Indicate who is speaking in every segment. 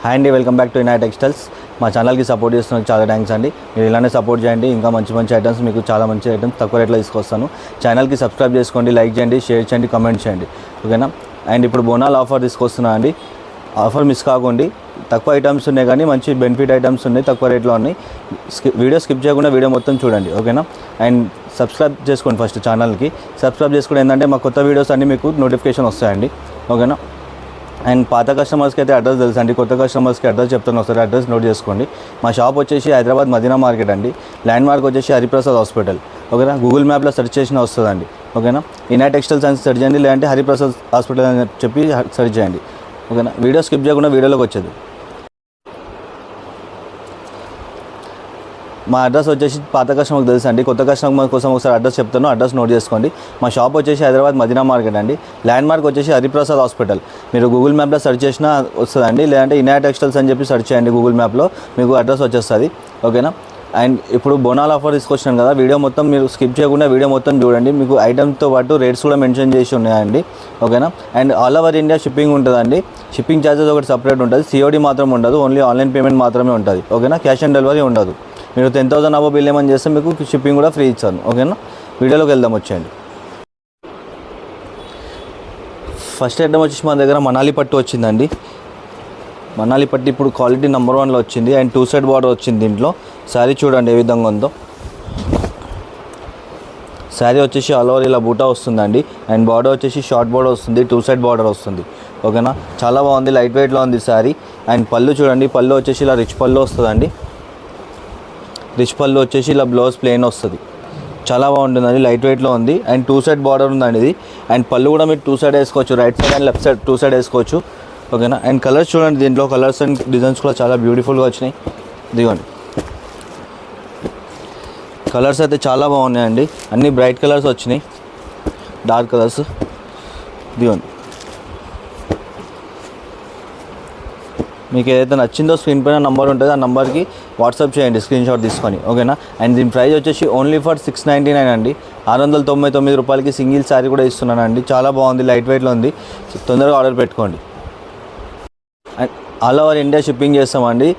Speaker 1: Hi అండి, welcome back to ఇనాయ్ textiles. మా ఛానల్కి సపోర్ట్ చేస్తున్న చాలా థ్యాంక్స్ అండి. మీరు ఇలానే సపోర్ట్ చేయండి. ఇంకా మంచి మంచి ఐటమ్స్, మీకు చాలా మంచి ఐటమ్స్ తక్కువ రేట్లో తీసుకొస్తాను. ఛానల్కి సబ్స్క్రైబ్ చేసుకోండి, లైక్ చేయండి, షేర్ చేయండి, కామెంట్ చేయండి, ఓకేనా. అండ్ ఇప్పుడు బోనాల్ ఆఫర్ తీసుకొస్తున్నా అండి. ఆఫర్ మిస్ కాకండి. తక్కువ ఐటమ్స్ ఉన్నాయి కానీ మంచి బెనిఫిట్ ఐటమ్స్ ఉన్నాయి, తక్కువ రేట్లో ఉన్నాయి. వీడియో స్కిప్ చేయకుండా వీడియో మొత్తం చూడండి, ఓకేనా. అండ్ సబ్స్క్రైబ్ చేసుకోండి. ఫస్ట్ ఛానల్కి సబ్స్క్రైబ్ చేసుకుంటే ఏంటంటే మా కొత్త వీడియోస్ అన్నీ మీకు నోటిఫికేషన్ వస్తాయండి, ఓకేనా. అండ్ పాత కస్టమర్స్కి అయితే అడ్రస్ తెలుసు అండి, కొత్త కస్టమర్స్కి అడ్రస్ చెప్తాను, ఒకసారి అడ్రస్ నోట్ చేసుకోండి. మా షాప్ వచ్చేసి హైదరాబాద్ మదీనా మార్కెట్ అండి. ల్యాండ్ మార్క్ వచ్చేసి హరిప్రసాద్ హాస్పిటల్, ఓకేనా. గూగుల్ మ్యాప్లో సెర్చ్ చేసినా వస్తుందండి, ఓకేనా. ఇనాయ్ టెక్స్టైల్స్ అని సెర్చ్ చేయండి, లేదంటే హరిప్రసాద్ హాస్పిటల్ అని చెప్పి సెర్చ్ చేయండి, ఓకేనా. వీడియో స్కిప్ చేయకుండా వీడియోలోకి వచ్చేది. మా అడ్రస్ వచ్చేసి పాత కస్టమర్కి తెలుసు అండి, కొత్త కస్టమర్ కోసం ఒకసారి అడ్రస్ చెప్తాను, అడ్రస్ నోట్ చేసుకోండి. మా షాప్ వచ్చేసి హైదరాబాద్ మదీనా మార్కెట్ అండి. ల్యాండ్ మార్క్ వచ్చేసి హరిప్రసాద్ హాస్పిటల్. మీరు గూగుల్ మ్యాప్లో సెర్చ్ చేసినా వస్తుందండి, లేదంటే ఇనాయ్ టెక్స్టైల్స్ అని చెప్పి సెర్చ్ చేయండి గూగుల్ మ్యాప్లో, మీకు అడ్రస్ వచ్చేస్తుంది, ఓకేనా. అండ్ ఇప్పుడు బోనాల్ ఆఫర్ తీసుకొచ్చినాను కదా, వీడియో మొత్తం మీరు స్కిప్ చేయకుండా వీడియో మొత్తం చూడండి. మీకు ఐటమ్తో పాటు రేట్స్ కూడా మెన్షన్ చేసి ఉన్నాయండి, ఓకేనా. And all over India shipping ఉంటుందండి. షిప్పింగ్ ఛార్జెస్ ఒకటి సపరేట్ ఉంటుంది, సిఓడి మాత్రం ఉండదు, ఓన్లీ ఆన్లైన్ పేమెంట్ మాత్రమే ఉంటుంది, ఓకేనా. క్యాష్ ఆన్ డెలివరీ ఉండదు. మీరు 10,000 అబో బిల్ ఏమని చేస్తే మీకు షిప్పింగ్ కూడా ఫ్రీ ఇచ్చాను, ఓకేనా. వీడియోలోకి వెళ్దాం, వచ్చేయండి. ఫస్ట్ ఐటమ్ వచ్చేసి మన దగ్గర మనాలి పట్టు వచ్చిందండి. మనాలి పట్టు ఇప్పుడు క్వాలిటీ నెంబర్ 1లో వచ్చింది. అండ్ 2 సైడ్ బార్డర్ వచ్చింది. దీంట్లో శారీ చూడండి ఏ విధంగా ఉందో. శారీ వచ్చేసి ఆల్ ఓవర్ ఇలా బూటా వస్తుందండి. అండ్ బార్డర్ వచ్చేసి షార్ట్ బార్డర్ వస్తుంది, 2 సైడ్ బార్డర్ వస్తుంది, ఓకేనా. చాలా బాగుంది, లైట్ వెయిట్లో ఉంది శారీ. అండ్ పళ్ళు చూడండి, పళ్ళు వచ్చేసి ఇలా రిచ్ పళ్ళు వస్తుందండి. రిచ్ పళ్ళు వచ్చేసి ఇలా బ్లౌజ్ ప్లెయిన్ వస్తుంది, చాలా బాగుంటుందండి, లైట్ వెయిట్లో ఉంది. అండ్ 2 సైడ్ బార్డర్ ఉందండి ఇది. అండ్ పళ్ళు కూడా మీరు 2 సైడ్ వేసుకోవచ్చు, right side and left side 2 side వేసుకోవచ్చు, ఓకేనా. అండ్ కలర్స్ చూడండి, దీంట్లో కలర్స్ అండ్ డిజైన్స్ కూడా చాలా బ్యూటిఫుల్గా వచ్చినాయి. దిగండి, కలర్స్ అయితే చాలా బాగున్నాయండి, అన్ని బ్రైట్ కలర్స్ వచ్చినాయి, డార్క్ కలర్స్. దిగండి, మీకు ఏదైతే నచ్చిందో స్క్రీన్ పైన నెంబర్ ఉంటుంది, ఆ నెంబర్కి వాట్సాప్ చేయండి స్క్రీన్ షాట్ తీసుకొని, ఓకేనా. అండ్ దీని ప్రైస్ వచ్చేసి ఓన్లీ ఫర్ 699 అండి. 699 రూపాయలకి సింగిల్ శారీ కూడా ఇస్తున్నానండి. చాలా బాగుంది, లైట్ వెయిట్లో ఉంది, తొందరగా ఆర్డర్ పెట్టుకోండి. And all over India shipping చేస్తామండి,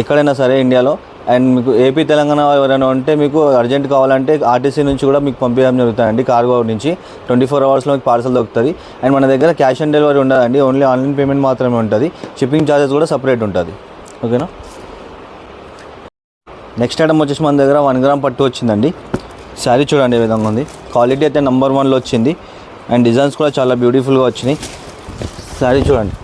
Speaker 1: ఎక్కడైనా సరే ఇండియాలో. అండ్ మీకు ఏపీ తెలంగాణ ఎవరైనా ఉంటే మీకు అర్జెంట్ కావాలంటే ఆర్టీసీ నుంచి కూడా మీకు పంపించడం జరుగుతుందండి, కార్గో నుంచి. 24 అవర్స్లో మీకు పార్సల్ దొరుకుతుంది. అండ్ మన దగ్గర క్యాష్ ఆన్ డెలివరీ ఉండదండి, ఓన్లీ ఆన్లైన్ పేమెంట్ మాత్రమే ఉంటుంది. షిప్పింగ్ ఛార్జెస్ కూడా సపరేట్ ఉంటుంది, ఓకేనా. నెక్స్ట్ ఐటమ్ వచ్చేసి మన దగ్గర 1 గ్రామ్ పట్టు వచ్చిందండి. శారీ చూడండి ఏ విధంగా ఉంది, క్వాలిటీ అయితే నెంబర్ 1లో వచ్చింది. అండ్ డిజైన్స్ కూడా చాలా బ్యూటిఫుల్గా వచ్చినాయి. శారీ చూడండి,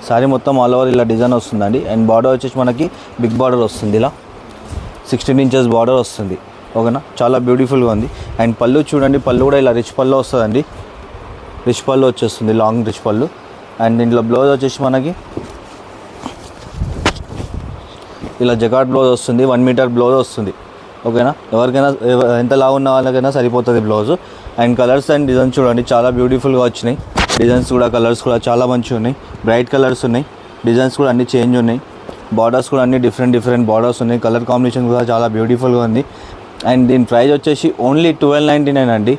Speaker 1: శారీ మొత్తం ఆల్ ఓవర్ ఇలా డిజైన్ వస్తుందండి. అండ్ బార్డర్ వచ్చేసి మనకి బిగ్ బార్డర్ వస్తుంది, ఇలా 16 ఇంచెస్ బార్డర్ వస్తుంది, ఓకేనా. చాలా బ్యూటిఫుల్గా ఉంది. అండ్ పళ్ళు చూడండి, పళ్ళు కూడా ఇలా రిచ్ పళ్ళు వస్తుందండి, రిచ్ పళ్ళు వచ్చేస్తుంది, లాంగ్ రిచ్ పళ్ళు. అండ్ దీంట్లో బ్లౌజ్ వచ్చేసి మనకి ఇలా జకాట్ బ్లౌజ్ వస్తుంది, 1 మీటర్ బ్లౌజ్ వస్తుంది, ఓకేనా. ఎవరికైనా ఎంత లావు ఉన్న వాళ్ళకైనా సరిపోతుంది blouse. And colours and designs చూడండి, చాలా బ్యూటిఫుల్గా వచ్చినాయి. డిజైన్స్ కూడా కలర్స్ కూడా చాలా మంచిగా ఉన్నాయి, బ్రైట్ కలర్స్ ఉన్నాయి. డిజైన్స్ కూడా అన్ని చేంజ్ ఉన్నాయి, బార్డర్స్ కూడా అన్ని డిఫరెంట్ బార్డర్స్ ఉన్నాయి. కలర్ కాంబినేషన్ కూడా చాలా బ్యూటిఫుల్గా ఉంది. అండ్ దీని ప్రైస్ వచ్చేసి ఓన్లీ 1299 అండి.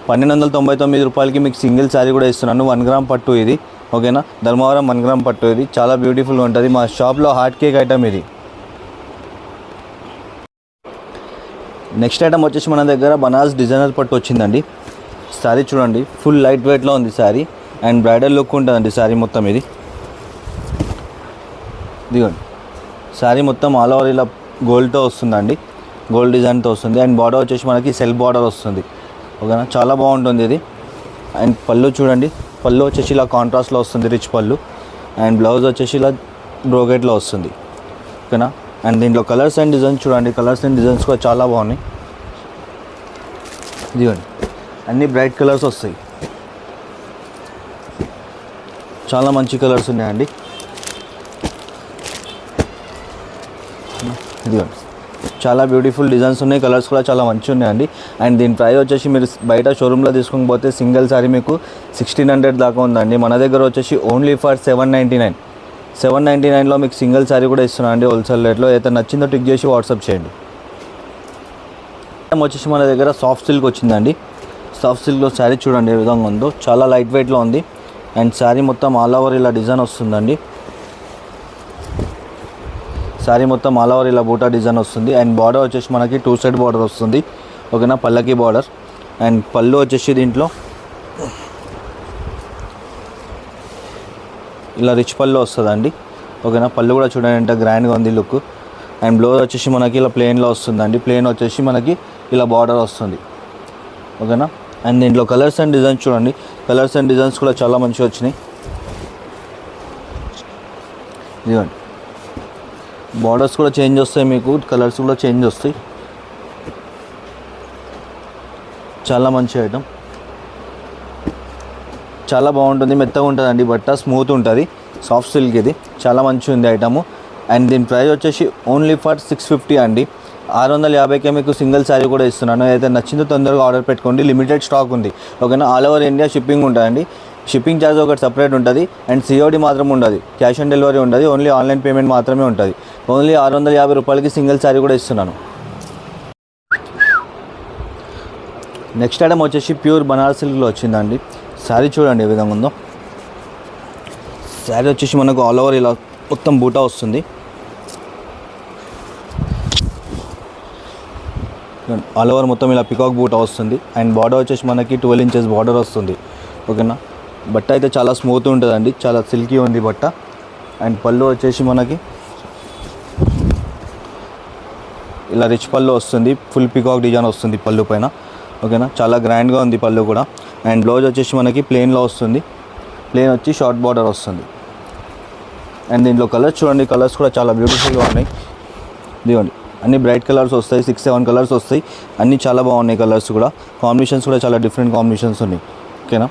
Speaker 1: 1299 రూపాయలకి మీకు సింగిల్ శారీ కూడా ఇస్తున్నాను. 1 గ్రామ్ పట్టు ఇది, ఓకేనా. ధర్మవరం 1 గ్రామ్ పట్టు ఇది, చాలా బ్యూటిఫుల్గా ఉంటుంది. మా షాప్లో హార్ట్ కేక్ ఐటమ్ ఇది. నెక్స్ట్ ఐటమ్ వచ్చేసి మన దగ్గర బనారస్ డిజైనర్ పట్టు వచ్చిందండి. శారీ చూడండి, ఫుల్ లైట్ వెయిట్లో ఉంది శారీ. అండ్ బ్రైడల్ లుక్ ఉంటుందండి శారీ మొత్తం ఇది. ఇదిగోండి, శారీ మొత్తం ఆల్ ఓవర్ ఇలా గోల్డ్తో వస్తుందండి, గోల్డ్ డిజైన్తో వస్తుంది. అండ్ బార్డర్ వచ్చేసి మనకి సెల్ఫ్ బార్డర్ వస్తుంది, ఓకేనా. చాలా బాగుంటుంది ఇది. అండ్ పళ్ళు చూడండి, పళ్ళు వచ్చేసి ఇలా కాంట్రాస్ట్లో వస్తుంది, రిచ్ పళ్ళు. అండ్ బ్లౌజ్ వచ్చేసి ఇలా బ్రోకెట్లో వస్తుంది, ఓకేనా. అండ్ దీంట్లో కలర్స్ అండ్ డిజైన్స్ చూడండి, కలర్స్ అండ్ డిజైన్స్ కూడా చాలా బాగున్నాయి. ఇదిగోండి, అన్ని బ్రైట్ కలర్స్ వస్తాయి, చాలా మంచి కలర్స్ ఉన్నాయండి. ఇదిగోండి, చాలా బ్యూటిఫుల్ డిజైన్స్ ఉన్నాయి, కలర్స్ కూడా చాలా మంచిగా ఉన్నాయండి. అండ్ దీని ప్రైస్ వచ్చేసి మీరు బయట షోరూంలో తీసుకోకపోతే సింగిల్ శారీ మీకు 1600 దాకా ఉందండి. మన దగ్గర వచ్చేసి ఓన్లీ ఫర్ 799. 799లో మీకు సింగిల్ శారీ కూడా ఇస్తున్నాను అండి, హోల్సేల్ రేట్లో. అయితే నచ్చిందో టిక్ చేసి వాట్సాప్ చేయండి. వచ్చేసి మన దగ్గర సాఫ్ట్ సిల్క్ వచ్చిందండి. సాఫ్ట్ సిల్క్లో శారీ చూడండి ఏ విధంగా ఉందో, చాలా లైట్ వెయిట్లో ఉంది. అండ్ శారీ మొత్తం ఆల్ ఓవర్ ఇలా డిజైన్ వస్తుందండి. శారీ మొత్తం ఆల్ ఓవర్ ఇలా బూటా డిజైన్ వస్తుంది. అండ్ బార్డర్ వచ్చేసి మనకి 2 సైడ్ బార్డర్ వస్తుంది. ఓకేనా, పల్లకి బార్డర్. అండ్ పళ్ళు వచ్చేసి దీంట్లో ఇలా రిచ్ పళ్ళు వస్తుందండి. ఓకేనా, పళ్ళు కూడా చూడండి ఎంత గ్రాండ్గా ఉంది లుక్. అండ్ బ్లౌజ్ వచ్చేసి మనకి ఇలా ప్లెయిన్లో వస్తుందండి. ప్లెయిన్ వచ్చేసి మనకి ఇలా బార్డర్ వస్తుంది. ఓకేనా, అండ్ దీంట్లో కలర్స్ అండ్ డిజైన్స్ చూడండి. కలర్స్ అండ్ డిజైన్స్ కూడా చాలా మంచిగా వచ్చినాయి. ఇదిగోండి, బార్డర్స్ కూడా చేంజ్ వస్తాయి, మీకు కలర్స్ కూడా చేంజ్ వస్తాయి. చాలా మంచి ఐటమ్, చాలా బాగుంటుంది. మెత్తగా ఉంటుందండి బట్ట, స్మూత్ ఉంటుంది, సాఫ్ట్ సిల్క్. ఇది చాలా మంచిగా ఉంది ఐటము. అండ్ దీని ప్రైస్ వచ్చేసి ఓన్లీ ఫర్ 650 అండి. 650కే మీకు సింగిల్ శారీ కూడా ఇస్తున్నాను. అయితే నచ్చిందో తొందరగా ఆర్డర్ పెట్టుకోండి. లిమిటెడ్ స్టాక్ ఉంది. ఓకేనా, ఆల్ ఓవర్ ఇండియా షిప్పింగ్ ఉంటుందండి. షిప్పింగ్ ఛార్జ్ ఒకటి సపరేట్ ఉంటుంది. అండ్ COD మాత్రం ఉండదు, క్యాష్ ఆన్ డెలివరీ ఉండదు. ఓన్లీ ఆన్లైన్ పేమెంట్ మాత్రమే ఉంటుంది. ఓన్లీ 650 రూపాయలకి సింగిల్ శారీ కూడా ఇస్తున్నాను. నెక్స్ట్ ఐటమ్ వచ్చేసి ప్యూర్ బనారస్ సిల్క్లో వచ్చిందండి. శారీ చూడండి ఏ విధంగా ఉందో. శారీ వచ్చేసి మనకు ఆల్ ఓవర్ ఇలా మొత్తం బూటా వస్తుంది. ఆల్ ఓవర్ మొత్తం ఇలా పికాక్ బూటా వస్తుంది. అండ్ బార్డర్ వచ్చేసి మనకి 12 ఇంచెస్ బార్డర్ వస్తుంది. ఓకేనా, బట్ట అయితే చాలా స్మూత్ ఉంటుందండి, చాలా సిల్కీ ఉంది బట్ట. అండ్ పళ్ళు వచ్చేసి మనకి ఇలా రిచ్ పళ్ళు వస్తుంది. ఫుల్ పికాక్ డిజైన్ వస్తుంది పళ్ళు పైన. ఓకేనా, చాలా గ్రాండ్గా ఉంది పళ్ళు కూడా. అండ్ బ్లౌజ్ వచ్చేసి మనకి ప్లెయిన్లో వస్తుంది. ప్లెయిన్ వచ్చి షార్ట్ బార్డర్ వస్తుంది. అండ్ దీంట్లో కలర్స్ చూడండి, కలర్స్ కూడా చాలా బ్యూటిఫుల్గా ఉన్నాయి. ఇదిగోండి, అన్ని బ్రైట్ కలర్స్ వస్తాయి, 6-7 కలర్స్ వస్తాయి. అన్నీ చాలా బాగున్నాయి కలర్స్ కూడా. కాంబినేషన్స్ కూడా చాలా డిఫరెంట్ కాంబినేషన్స్ ఉన్నాయి. ఓకేనా,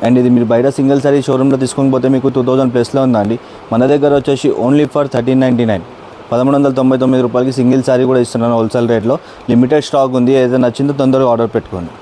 Speaker 1: అండ్ ఇది మీరు బయట సింగిల్ సారీ షోరూంలో తీసుకొని పోతే మీకు 2000+ ఉందండి. మన దగ్గర వచ్చేసి ఓన్లీ ఫర్ 1399, 1399 రూపాయలకి సింగిల్ సారీ కూడా ఇస్తున్నాను హోల్సేల్ రేట్లో. లిమిటెడ్ స్టాక్ ఉంది. ఏదైనా నచ్చిందో తొందరగా ఆర్డర్ పెట్టుకోండి.